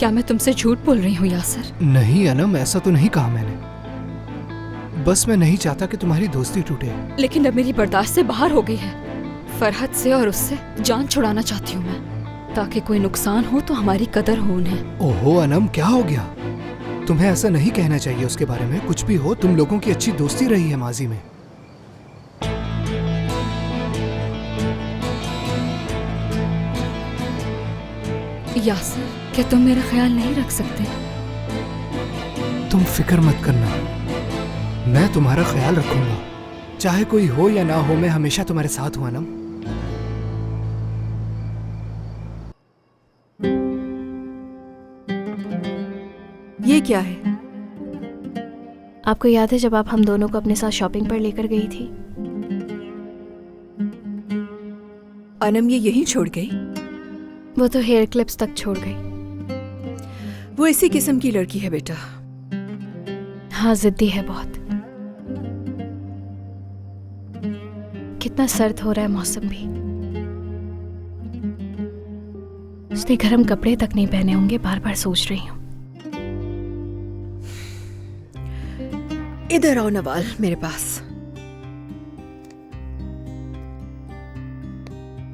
क्या मैं तुमसे झूठ बोल रही हूँ यासर? नहीं अनम, ऐसा तो नहीं कहा मैंने। बस मैं नहीं चाहता कि तुम्हारी दोस्ती टूटे। लेकिन अब मेरी बर्दाश्त से बाहर हो गई है। फरहत से और उससे जान छुड़ाना चाहती हूँ मैं, ताकि कोई नुकसान हो तो हमारी कदर हो उन्हें। ओहो अनम, क्या हो गया? तुम्हें ऐसा नहीं कहना चाहिए उसके बारे में। कुछ भी हो, तुम लोगों की अच्छी दोस्ती रही है माजी में। यासर, क्या तुम मेरा ख्याल नहीं रख सकते? तुम फिक्र मत करना, मैं तुम्हारा ख्याल रखूंगा। चाहे कोई हो या ना हो, मैं हमेशा तुम्हारे साथ हूं अनम। ये क्या है? आपको याद है जब आप हम दोनों को अपने साथ शॉपिंग पर लेकर गई थी? अनम ये यहीं छोड़ गई? वो तो हेयर क्लिप्स तक छोड़ गई। वो इसी किस्म की लड़की है बेटा। हाँ, जिद्दी है बहुत। कितना सर्द हो रहा है मौसम भी। उसने गर्म कपड़े तक नहीं पहने होंगे, बार बार सोच रही हूँ। इधर आओ नवाल मेरे पास।